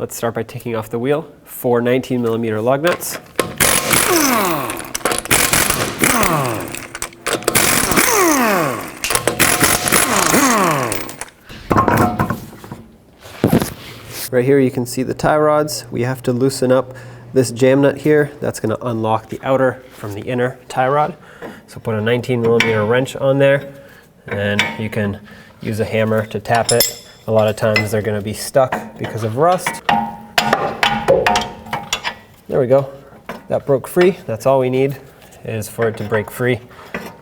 Let's start by taking off the wheel. 4 19mm lug nuts. Right here you can see the tie rods. We have to loosen up this jam nut here. That's going to unlock the outer from the inner tie rod. So put a 19mm wrench on there, and you can use a hammer to tap it. A lot of times they're going to be stuck because of rust. There we go. That broke free. That's all we need is for it to break free.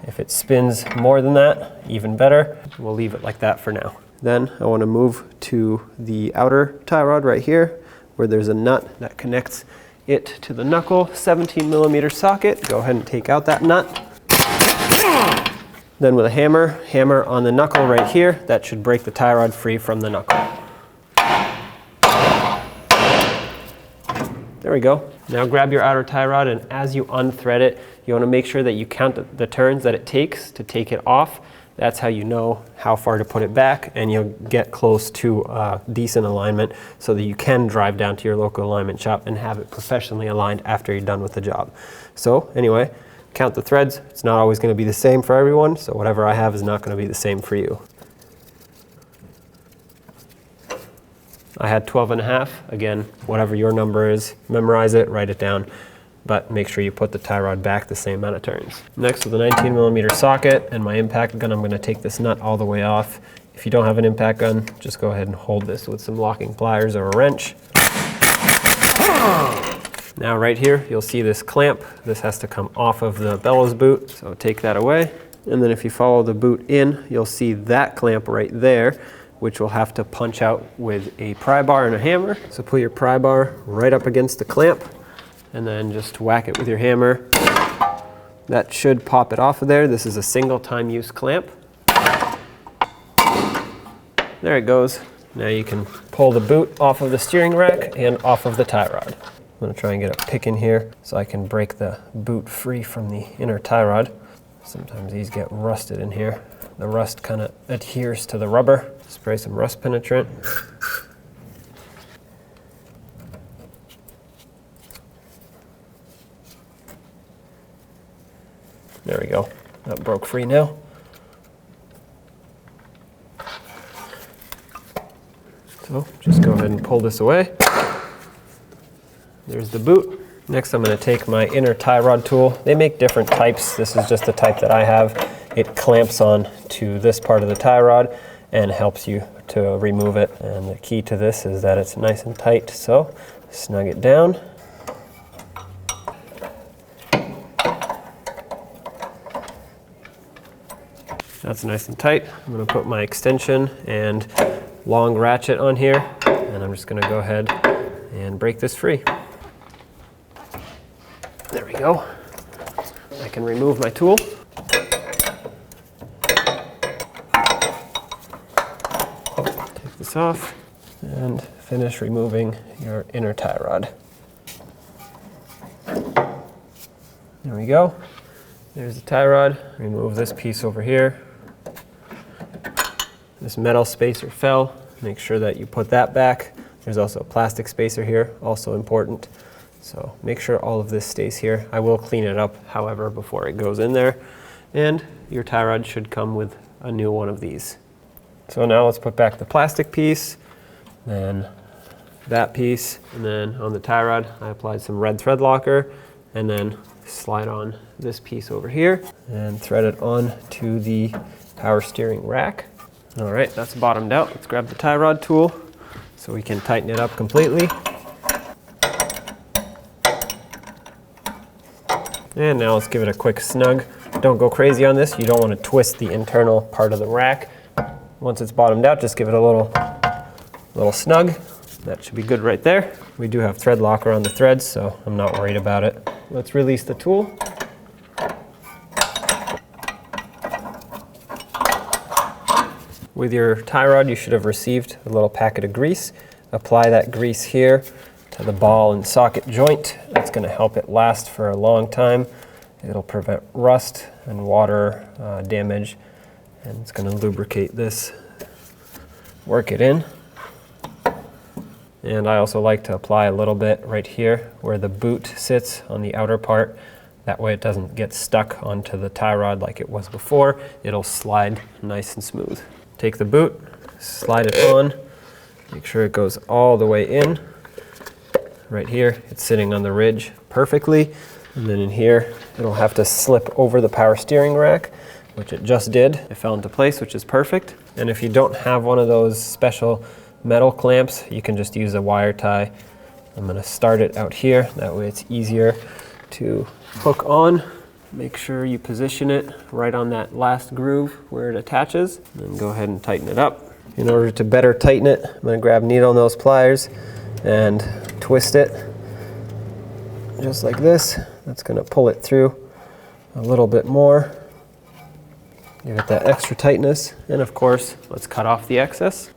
If it spins more than that, even better. We'll leave it like that for now. Then I want to move to the outer tie rod right here, where there's a nut that connects it to the knuckle. 17mm socket. Go ahead and take out that nut. Then with a hammer on the knuckle right here. That should break the tie rod free from the knuckle. There we go. Now grab your outer tie rod, and as you unthread it, you want to make sure that you count the turns that it takes to take it off. That's how you know how far to put it back, and you'll get close to decent alignment so that you can drive down to your local alignment shop and have it professionally aligned after you're done with the job. So anyway, count the threads. It's not always going to be the same for everyone, so whatever I have is not going to be the same for you. I had 12.5. Again, whatever your number is, memorize it, write it down, but make sure you put the tie rod back the same amount of turns. Next, with a 19mm socket and my impact gun, I'm going to take this nut all the way off. If you don't have an impact gun, just go ahead and hold this with some locking pliers or a wrench. Now right here, you'll see this clamp. This has to come off of the bellows boot, so take that away. And then if you follow the boot in, you'll see that clamp right there, which we'll have to punch out with a pry bar and a hammer. So put your pry bar right up against the clamp, and then just whack it with your hammer. That should pop it off of there. This is a single time use clamp. There it goes. Now you can pull the boot off of the steering rack and off of the tie rod. I'm going to try and get a pick in here so I can break the boot free from the inner tie rod. Sometimes these get rusted in here. The rust kind of adheres to the rubber. Spray some rust penetrant. There we go. That broke free now. So just go ahead and pull this away. There's the boot. Next I'm going to take my inner tie rod tool. They make different types. This is just the type that I have. It clamps on to this part of the tie rod and helps you to remove it. And the key to this is that it's nice and tight. So snug it down. That's nice and tight. I'm going to put my extension and long ratchet on here, and I'm just going to go ahead and break this free. There we go. I can remove my tool. Take this off and finish removing your inner tie rod. There we go. There's the tie rod. Remove this piece over here. This metal spacer fell. Make sure that you put that back. There's also a plastic spacer here, also important. So make sure all of this stays here. I will clean it up, however, before it goes in there. And your tie rod should come with a new one of these. So now let's put back the plastic piece, then that piece, and then on the tie rod, I applied some red thread locker, and then slide on this piece over here and thread it on to the power steering rack. All right, that's bottomed out. Let's grab the tie rod tool so we can tighten it up completely. And now let's give it a quick snug. Don't go crazy on this. You don't want to twist the internal part of the rack. Once it's bottomed out, just give it a little snug. That should be good right there. We do have thread locker on the threads, so I'm not worried about it. Let's release the tool. With your tie rod, you should have received a little packet of grease. Apply that grease here to the ball and socket joint. That's going to help it last for a long time. It'll prevent rust and water damage, and it's going to lubricate this. Work it in. And I also like to apply a little bit right here where the boot sits on the outer part. That way it doesn't get stuck onto the tie rod like it was before. It'll slide nice and smooth. Take the boot, slide it on, make sure it goes all the way in. Right here, it's sitting on the ridge perfectly. And then in here, it'll have to slip over the power steering rack, which it just did. It fell into place, which is perfect. And if you don't have one of those special metal clamps, you can just use a wire tie. I'm gonna start it out here. That way it's easier to hook on. Make sure you position it right on that last groove where it attaches. And then go ahead and tighten it up. In order to better tighten it, I'm gonna grab needle nose pliers and twist it just like this. That's gonna pull it through a little bit more. Give it that extra tightness. And of course, let's cut off the excess.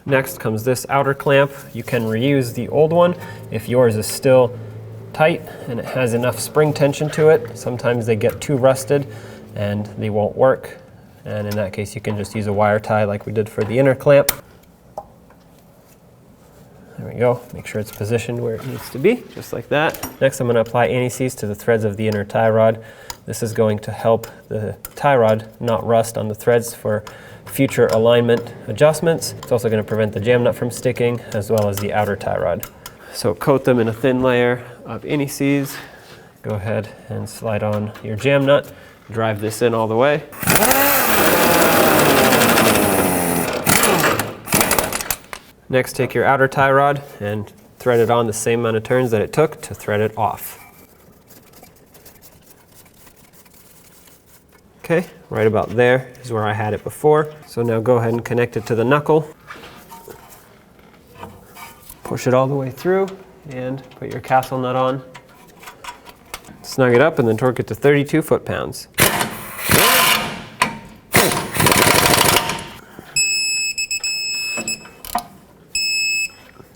Next comes this outer clamp. You can reuse the old one if yours is still tight and it has enough spring tension to it. Sometimes they get too rusted and they won't work. And in that case, you can just use a wire tie like we did for the inner clamp. There we go. Make sure it's positioned where it needs to be, just like that. Next, I'm going to apply anti-seize to the threads of the inner tie rod. This is going to help the tie rod not rust on the threads for future alignment adjustments. It's also going to prevent the jam nut from sticking, as well as the outer tie rod. So coat them in a thin layer of anti-seize. Go ahead and slide on your jam nut. Drive this in all the way. Next, take your outer tie rod and thread it on the same amount of turns that it took to thread it off. Okay, right about there is where I had it before. So now go ahead and connect it to the knuckle. Push it all the way through and put your castle nut on. Snug it up and then torque it to 32 foot-pounds.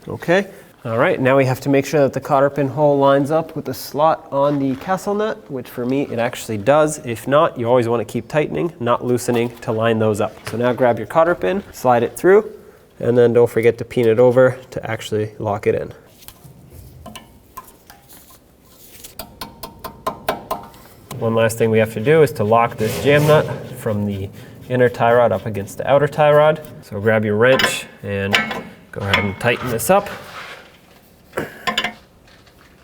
Okay, all right, now we have to make sure that the cotter pin hole lines up with the slot on the castle nut, which for me it actually does. If not, you always want to keep tightening, not loosening to line those up. So now grab your cotter pin, slide it through, and then don't forget to pin it over to actually lock it in. One last thing we have to do is to lock this jam nut from the inner tie rod up against the outer tie rod. So grab your wrench and go ahead and tighten this up.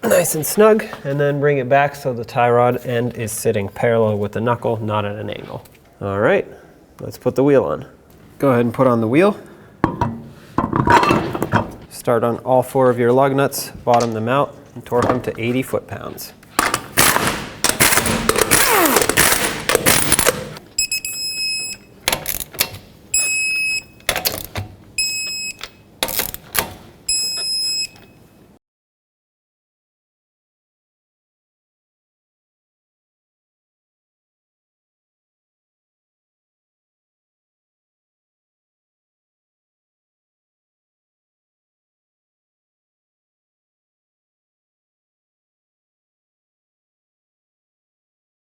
Nice and snug, and then bring it back so the tie rod end is sitting parallel with the knuckle, not at an angle. All right, let's put the wheel on. Go ahead and put on the wheel. Start on all 4 of your lug nuts, bottom them out, and torque them to 80 foot-pounds.